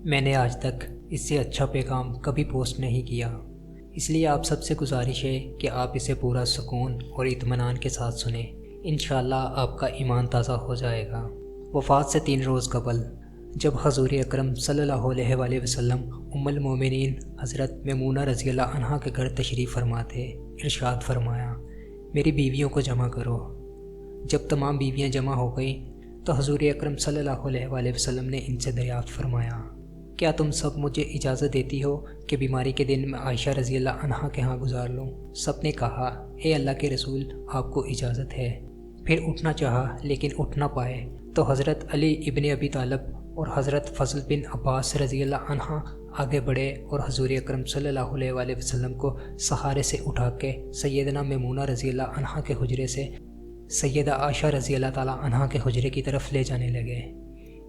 میں نے آج تک اس سے اچھا پیغام کبھی پوسٹ نہیں کیا، اس لیے آپ سب سے گزارش ہے کہ آپ اسے پورا سکون اور اطمینان کے ساتھ سنیں۔ انشاءاللہ آپ کا ایمان تازہ ہو جائے گا۔ وفات سے 3 روز قبل جب حضور اکرم صلی اللہ علیہ وآلہ وسلم ام المومنین حضرت میمونہ رضی اللہ عنہا کے گھر تشریف فرما تھے، ارشاد فرمایا، میری بیویوں کو جمع کرو۔ جب تمام بیویاں جمع ہو گئیں تو حضور اکرم صلی اللہ علیہ وآلہ وسلم نے ان سے دریافت فرمایا، کیا تم سب مجھے اجازت دیتی ہو کہ بیماری کے دن میں عائشہ رضی اللہ عنہا کے ہاں گزار لوں؟ سب نے کہا، اے اللہ کے رسول، آپ کو اجازت ہے۔ پھر اٹھنا چاہا لیکن اٹھ نہ پائے تو حضرت علی ابن ابی طالب اور حضرت فضل بن عباس رضی اللہ عنہ آگے بڑھے اور حضور اکرم صلی اللہ علیہ وآلہ وسلم کو سہارے سے اٹھا کے سیدنا میمونہ رضی اللہ عنہا کے حجرے سے سیدہ عائشہ رضی اللہ تعالی عنہا کے حجرے کی طرف لے جانے لگے۔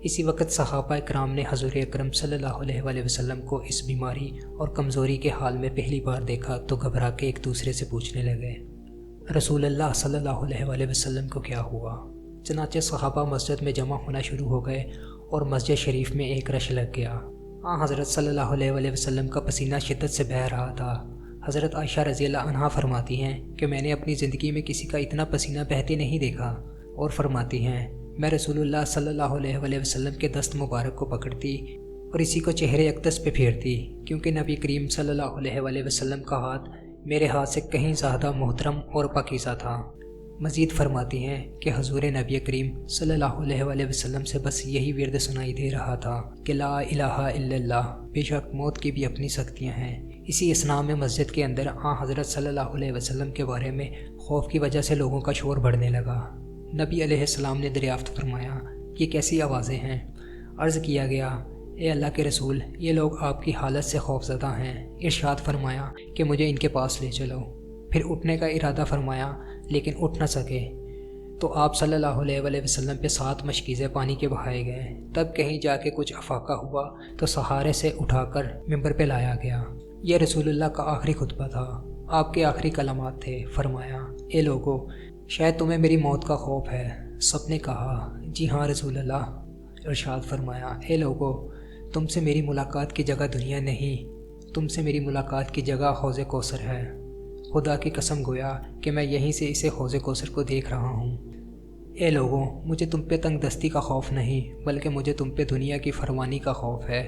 اسی وقت صحابہ کرام نے حضور اکرم صلی اللہ علیہ وآلہ وسلم کو اس بیماری اور کمزوری کے حال میں پہلی بار دیکھا تو گھبرا کے ایک دوسرے سے پوچھنے لگے، رسول اللہ صلی اللہ علیہ وآلہ وسلم کو کیا ہوا؟ چنانچہ صحابہ مسجد میں جمع ہونا شروع ہو گئے اور مسجد شریف میں ایک رش لگ گیا۔ حضرت صلی اللہ علیہ وآلہ وسلم کا پسینہ شدت سے بہہ رہا تھا۔ حضرت عائشہ رضی اللہ عنہا فرماتی ہیں کہ میں نے اپنی زندگی میں کسی کا اتنا پسینہ بہتے نہیں دیکھا، اور فرماتی ہیں، میں رسول اللہ صلی اللہ علیہ وآلہ وسلم کے دست مبارک کو پکڑتی اور اسی کو چہرے اقدس پہ پھیرتی، کیونکہ نبی کریم صلی اللہ علیہ وآلہ وسلم کا ہاتھ میرے ہاتھ سے کہیں زیادہ محترم اور پاکیزہ تھا۔ مزید فرماتی ہیں کہ حضور نبی کریم صلی اللہ علیہ وآلہ وسلم سے بس یہی ورد سنائی دے رہا تھا کہ لا الہ الا اللہ، بے شک موت کی بھی اپنی سختیاں ہیں۔ اسی اثناء میں مسجد کے اندر حضرت صلی اللہ علیہ وسلم کے بارے میں خوف کی وجہ سے لوگوں کا شور بڑھنے لگا۔ نبی علیہ السلام نے دریافت فرمایا، یہ کیسی آوازیں ہیں؟ عرض کیا گیا، اے اللہ کے رسول، یہ لوگ آپ کی حالت سے خوف زدہ ہیں۔ ارشاد فرمایا کہ مجھے ان کے پاس لے چلو۔ پھر اٹھنے کا ارادہ فرمایا لیکن اٹھ نہ سکے تو آپ صلی اللہ علیہ وآلہ وسلم پہ 7 مشکیزیں پانی کے بہائے گئے۔ تب کہیں جا کے کچھ افاقہ ہوا تو سہارے سے اٹھا کر ممبر پہ لایا گیا۔ یہ رسول اللہ کا آخری خطبہ تھا، آپ کے آخری کلمات تھے۔ فرمایا، اے لوگو، شاید تمہیں میری موت کا خوف ہے۔ سب نے کہا، جی ہاں رسول اللہ۔ ارشاد فرمایا، اے لوگو، تم سے میری ملاقات کی جگہ دنیا نہیں، تم سے میری ملاقات کی جگہ حوض کوثر ہے۔ خدا کی قسم گویا کہ میں یہیں سے اسے حوض کوثر کو دیکھ رہا ہوں۔ اے لوگوں، مجھے تم پہ تنگ دستی کا خوف نہیں، بلکہ مجھے تم پہ دنیا کی فرمانی کا خوف ہے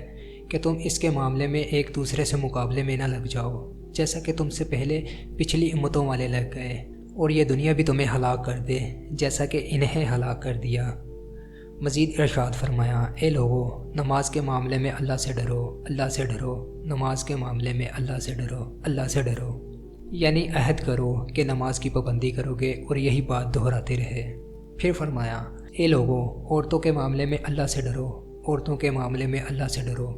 کہ تم اس کے معاملے میں ایک دوسرے سے مقابلے میں نہ لگ جاؤ، جیسا کہ تم سے پہلے پچھلی امتوں والے لگ گئے، اور یہ دنیا بھی تمہیں ہلاک کر دے جیسا کہ انہیں ہلاک کر دیا۔ مزید ارشاد فرمایا، اے لوگوں، نماز کے معاملے میں اللہ سے ڈرو، اللہ سے ڈرو، نماز کے معاملے میں اللہ سے ڈرو، اللہ سے ڈرو، یعنی عہد کرو کہ نماز کی پابندی کرو گے اور یہی بات دہراتے رہے۔ پھر فرمایا، اے لوگوں، عورتوں کے معاملے میں اللہ سے ڈرو، عورتوں کے معاملے میں اللہ سے ڈرو،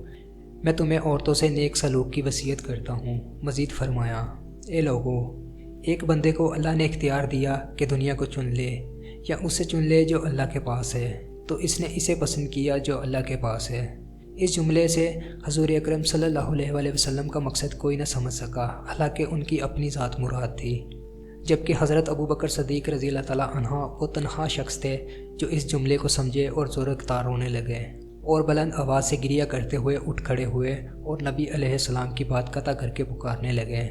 میں تمہیں عورتوں سے نیک سلوک کی وصیت کرتا ہوں۔ مزید فرمایا، اے لوگوں، ایک بندے کو اللہ نے اختیار دیا کہ دنیا کو چن لے یا اسے چن لے جو اللہ کے پاس ہے، تو اس نے اسے پسند کیا جو اللہ کے پاس ہے۔ اس جملے سے حضور اکرم صلی اللہ علیہ وآلہ وسلم کا مقصد کوئی نہ سمجھ سکا، حالانکہ ان کی اپنی ذات مراد تھی، جبکہ حضرت ابو بکر صدیق رضی اللہ تعالیٰ عنہ وہ تنہا شخص تھے جو اس جملے کو سمجھے اور زورکتار رونے لگے اور بلند آواز سے گریہ کرتے ہوئے اٹھ کھڑے ہوئے اور نبی علیہ السلام کی بات قطع کر کے پکارنے لگے،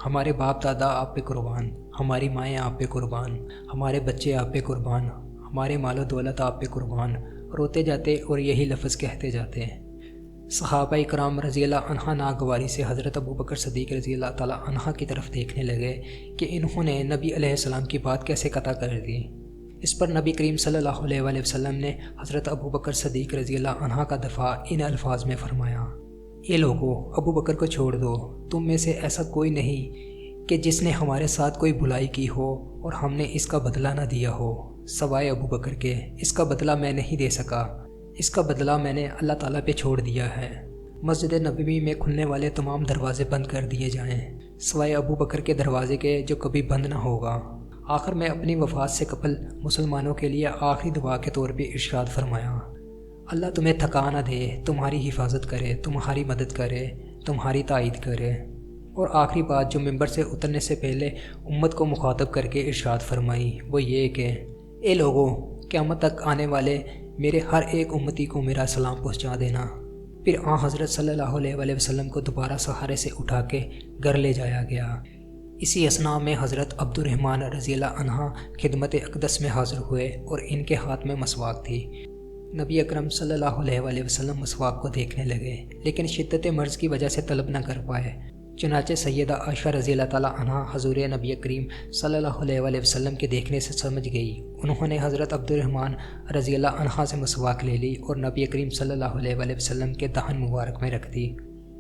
ہمارے باپ دادا آپ پہ قربان، ہماری مائیں آپ پہ قربان، ہمارے بچے آپ پہ قربان، ہمارے مال و دولت آپ پہ قربان، روتے جاتے اور یہی لفظ کہتے جاتے۔ صحابہ کرام رضی اللہ عنہ ناگواری سے حضرت ابو بکر صدیق رضی اللہ تعالیٰ عنہ کی طرف دیکھنے لگے کہ انہوں نے نبی علیہ السلام کی بات کیسے قطع کر دی۔ اس پر نبی کریم صلی اللہ علیہ وآلہ وسلم نے حضرت ابو بکر صدیق رضی اللہ عنہ کا دفاع ان الفاظ میں فرمایا، اے لوگو، ابو بکر کو چھوڑ دو، تم میں سے ایسا کوئی نہیں کہ جس نے ہمارے ساتھ کوئی بلائی کی ہو اور ہم نے اس کا بدلہ نہ دیا ہو، سوائے ابو بکر کے۔ اس کا بدلہ میں نہیں دے سکا، اس کا بدلہ میں نے اللہ تعالیٰ پہ چھوڑ دیا ہے۔ مسجد نبوی میں کھلنے والے تمام دروازے بند کر دیے جائیں، سوائے ابو بکر کے دروازے کے جو کبھی بند نہ ہوگا۔ آخر میں اپنی وفات سے قبل مسلمانوں کے لیے آخری دعا کے طور پہ ارشاد فرمایا، اللہ تمہیں تھکا نہ دے، تمہاری حفاظت کرے، تمہاری مدد کرے، تمہاری تائید کرے۔ اور آخری بات جو ممبر سے اترنے سے پہلے امت کو مخاطب کر کے ارشاد فرمائی وہ یہ کہ اے لوگوں، قیامت تک آنے والے میرے ہر ایک امتی کو میرا سلام پہنچا دینا۔ پھر حضرت صلی اللہ علیہ وسلم کو دوبارہ سہارے سے اٹھا کے گھر لے جایا گیا۔ اسی اثناء میں حضرت عبد الرحمن رضی اللہ عنہ خدمت اقدس میں حاضر ہوئے اور ان کے ہاتھ میں مسواک تھی۔ نبی اکرم صلی اللہ علیہ وسلم مسواک کو دیکھنے لگے، لیکن شدت مرض کی وجہ سے طلب نہ کر پائے۔ چنانچہ سیدہ عائشہ رضی اللہ تعالیٰ عنہ حضور نبی کریم صلی اللہ علیہ وسلم کے دیکھنے سے سمجھ گئی۔ انہوں نے حضرت عبد الرحمن رضی اللہ عنہ سے مسواک لے لی اور نبی کریم صلی اللہ علیہ وسلم کے دہن مبارک میں رکھ دی،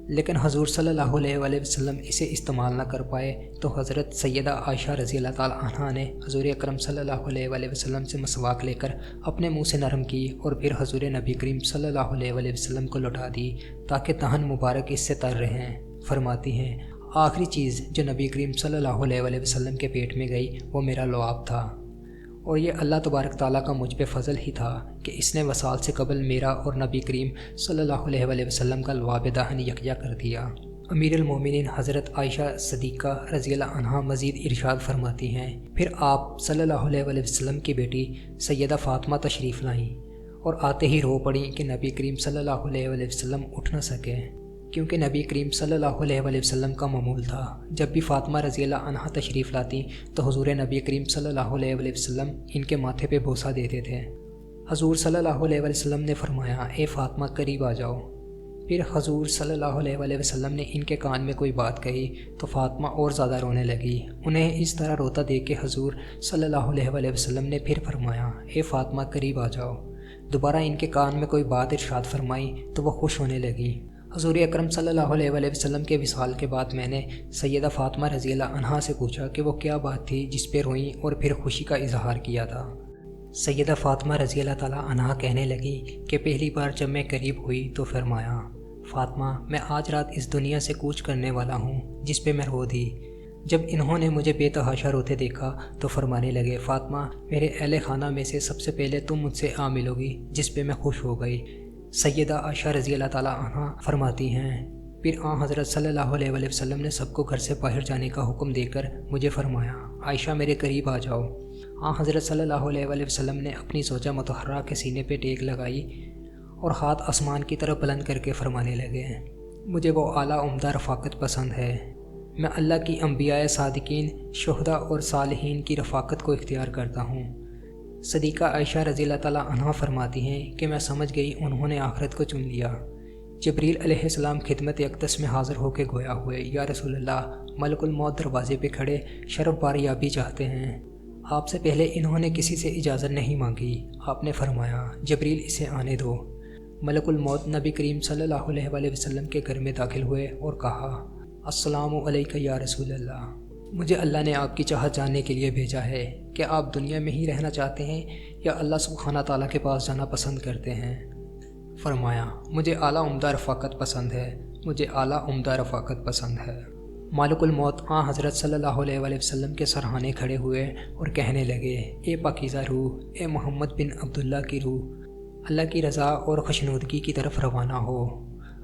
لیکن حضور صلی اللہ علیہ وسلم اسے استعمال نہ کر پائے تو حضرت سیدہ عائشہ رضی اللہ تعالیٰ عنہ نے حضور اکرم صلی اللہ علیہ وسلم سے مسواک لے کر اپنے منہ سے نرم کی اور پھر حضور نبی کریم صلی اللہ علیہ وسلم کو لوٹا دی تاکہ دہن مبارک اس سے تر رہیں۔ فرماتی ہیں آخری چیز جو نبی کریم صلی اللہ علیہ وسلم کے پیٹ میں گئی وہ میرا لعاب تھا، اور یہ اللہ تبارک تعالیٰ کا مجھ پہ فضل ہی تھا کہ اس نے وصال سے قبل میرا اور نبی کریم صلی اللہ علیہ وسلم کا لعاب دہن یکجا کر دیا۔ امیر المومنین حضرت عائشہ صدیقہ رضی اللہ عنہا مزید ارشاد فرماتی ہیں، پھر آپ صلی اللہ علیہ وسلم کی بیٹی سیدہ فاطمہ تشریف لائیں اور آتے ہی رو پڑیں کہ نبی کریم صلی اللہ علیہ وسلم اٹھ نہ سکے، کیونکہ نبی کریم صلی اللہ علیہ وسلم کا معمول تھا جب بھی فاطمہ رضی اللہ عنہا تشریف لاتی تو حضور نبی کریم صلی اللہ علیہ وسلم ان کے ماتھے پہ بوسہ دیتے تھے۔ حضور صلی اللہ علیہ وسلم نے فرمایا اے فاطمہ قریب آ جاؤ۔ پھر حضور صلی اللہ علیہ وسلم نے ان کے کان میں کوئی بات کہی تو فاطمہ اور زیادہ رونے لگی۔ انہیں اس طرح روتا دیکھ کے حضور صلی اللہ علیہ وسلم نے پھر فرمایا اے فاطمہ قریب آ جاؤ۔ دوبارہ ان کے کان میں کوئی بات ارشاد فرمائی تو وہ خوش ہونے لگی۔ حضور اکرم صلی اللہ علیہ وسلم کے وصال کے بعد میں نے سیدہ فاطمہ رضی اللہ عنہا سے پوچھا کہ وہ کیا بات تھی جس پہ روئیں اور پھر خوشی کا اظہار کیا تھا۔ سیدہ فاطمہ رضی اللہ تعالیٰ عنہا کہنے لگی کہ پہلی بار جب میں قریب ہوئی تو فرمایا فاطمہ میں آج رات اس دنیا سے کوچ کرنے والا ہوں، جس پہ میں رو دی۔ جب انہوں نے مجھے بے تحاشا روتے دیکھا تو فرمانے لگے فاطمہ میرے اہل خانہ میں سے سب سے پہلے تم مجھ سے آ ملو گی، جس پہ میں خوش ہو گئی۔ سیدہ عائشہ رضی اللہ تعالیٰ عنہ فرماتی ہیں پھر حضرت صلی اللہ علیہ وسلم نے سب کو گھر سے باہر جانے کا حکم دے کر مجھے فرمایا عائشہ میرے قریب آ جاؤ۔ حضرت صلی اللہ علیہ وسلم نے اپنی زوجہ مطہرہ کے سینے پہ ٹیک لگائی اور ہاتھ آسمان کی طرف بلند کر کے فرمانے لگے مجھے وہ اعلیٰ عمدہ رفاقت پسند ہے، میں اللہ کی انبیاء صادقین، شہداء اور صالحین کی رفاقت کو اختیار کرتا ہوں۔ صدیقہ عائشہ رضی اللہ تعالیٰ عنہ فرماتی ہیں کہ میں سمجھ گئی انہوں نے آخرت کو چن لیا۔ جبریل علیہ السلام خدمت اقدس میں حاضر ہو کے گویا ہوئے یا رسول اللہ ملک الموت دروازے پہ کھڑے شرف باریابی چاہتے ہیں۔ آپ سے پہلے انہوں نے کسی سے اجازت نہیں مانگی۔ آپ نے فرمایا جبریل اسے آنے دو۔ ملک الموت نبی کریم صلی اللہ علیہ وسلم کے گھر میں داخل ہوئے اور کہا السلام علیکم یا رسول اللہ، مجھے اللہ نے آپ کی چاہت جاننے کے لیے بھیجا ہے کہ آپ دنیا میں ہی رہنا چاہتے ہیں یا اللہ سبحانہ تعالیٰ کے پاس جانا پسند کرتے ہیں۔ فرمایا مجھے اعلیٰ عمدہ رفاقت پسند ہے، مجھے اعلیٰ عمدہ رفاقت پسند ہے۔ مالک الموت حضرت صلی اللہ علیہ وسلم کے سرہانے کھڑے ہوئے اور کہنے لگے اے پاکیزہ روح، اے محمد بن عبداللہ کی روح، اللہ کی رضا اور خوشنودگی کی طرف روانہ ہو،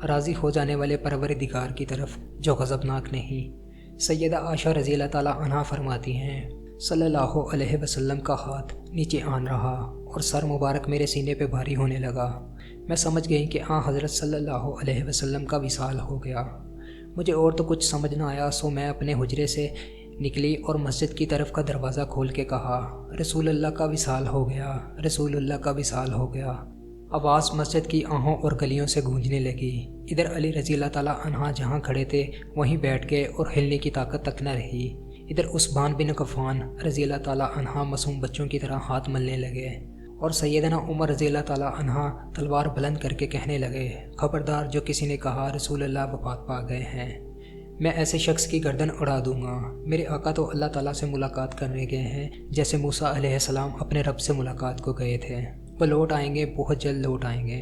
راضی ہو جانے والے پروردگار کی طرف جو غضبناک نہیں۔ سیدہ عائشہ رضی اللہ تعالیٰ عنہا فرماتی ہیں صلی اللہ علیہ وسلم کا ہاتھ نیچے آن رہا اور سر مبارک میرے سینے پہ بھاری ہونے لگا۔ میں سمجھ گئی کہ حضرت صلی اللہ علیہ وسلم کا وصال ہو گیا۔ مجھے اور تو کچھ سمجھ نہ آیا، سو میں اپنے حجرے سے نکلی اور مسجد کی طرف کا دروازہ کھول کے کہا رسول اللہ کا وصال ہو گیا، رسول اللہ کا وصال ہو گیا۔ آواز مسجد کی آہوں اور گلیوں سے گونجنے لگی۔ ادھر علی رضی اللہ تعالیٰ عنہ جہاں کھڑے تھے وہیں بیٹھ گئے اور ہلنے کی طاقت تک نہ رہی۔ ادھر عثمان بن عفان رضی اللہ تعالیٰ عنہ معصوم بچوں کی طرح ہاتھ ملنے لگے اور سیدنا عمر رضی اللہ تعالیٰ عنہ تلوار بلند کر کے کہنے لگے خبردار جو کسی نے کہا رسول اللہ وفات پا گئے ہیں، میں ایسے شخص کی گردن اڑا دوں گا۔ میرے آقا تو اللہ تعالیٰ سے ملاقات کرنے گئے ہیں جیسے موسیٰ علیہ السلام اپنے رب سے ملاقات کو گئے تھے، وہ لوٹ آئیں گے، بہت جلد لوٹ آئیں گے۔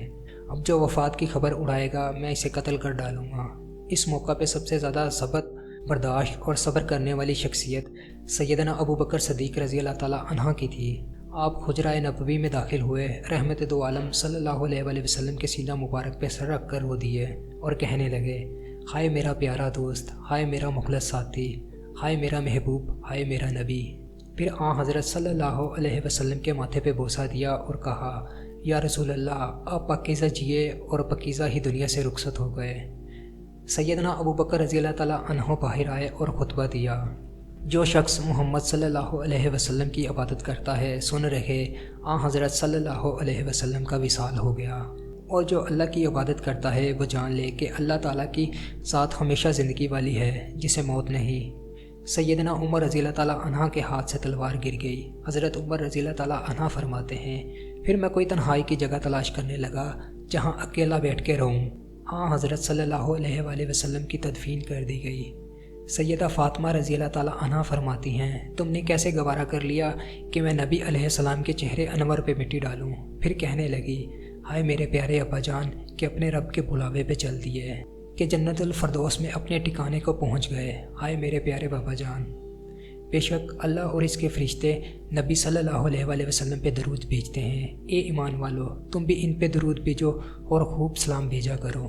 اب جو وفات کی خبر اڑائے گا میں اسے قتل کر ڈالوں گا۔ اس موقع پہ سب سے زیادہ ثبات برداشت اور صبر کرنے والی شخصیت سیدنا ابو بکر صدیق رضی اللہ تعالیٰ عنہ کی تھی۔ آپ حجرہ نبوی میں داخل ہوئے، رحمت دو عالم صلی اللہ علیہ وسلم کے سینہ مبارک پہ سر رکھ کر رو دیے اور کہنے لگے ہائے میرا پیارا دوست، ہائے میرا مخلص ساتھی، ہائے میرا محبوب، ہائے میرا نبی۔ پھر حضرت صلی اللہ علیہ وسلم کے ماتھے پہ بوسہ دیا اور کہا یا رسول اللہ آپ پاکیزہ جیے اور پاکیزہ ہی دنیا سے رخصت ہو گئے۔ سیدنا ابو بکر رضی اللہ تعالیٰ عنہ باہر آئے اور خطبہ دیا، جو شخص محمد صلی اللہ علیہ وسلم کی عبادت کرتا ہے سن رہے حضرت صلی اللہ علیہ وسلم کا وصال ہو گیا، اور جو اللہ کی عبادت کرتا ہے وہ جان لے کہ اللہ تعالیٰ کی ذات ہمیشہ زندگی والی ہے جسے موت نہیں۔ سیدنا عمر رضی اللہ تعالیٰ عنہ کے ہاتھ سے تلوار گر گئی۔ حضرت عمر رضی اللہ تعالیٰ عنہ فرماتے ہیں، پھر میں کوئی تنہائی کی جگہ تلاش کرنے لگا جہاں اکیلا بیٹھ کے رہوں۔ حضرت صلی اللہ علیہ وآلہ وسلم کی تدفین کر دی گئی۔ سیدہ فاطمہ رضی اللہ تعالیٰ عنہ فرماتی ہیں، تم نے کیسے گوارا کر لیا کہ میں نبی علیہ السلام کے چہرے انور پہ مٹی ڈالوں؟ پھر کہنے لگی، ہائے میرے پیارے ابا جان کہ اپنے رب کے بلاوے پہ چل دیے، کہ جنت الفردوس میں اپنے ٹھکانے کو پہنچ گئے۔ ہائے میرے پیارے بابا جان، بے شک اللہ اور اس کے فرشتے نبی صلی اللہ علیہ وآلہ وسلم پہ درود بھیجتے ہیں۔ اے ایمان والو، تم بھی ان پہ درود بھیجو اور خوب سلام بھیجا کرو۔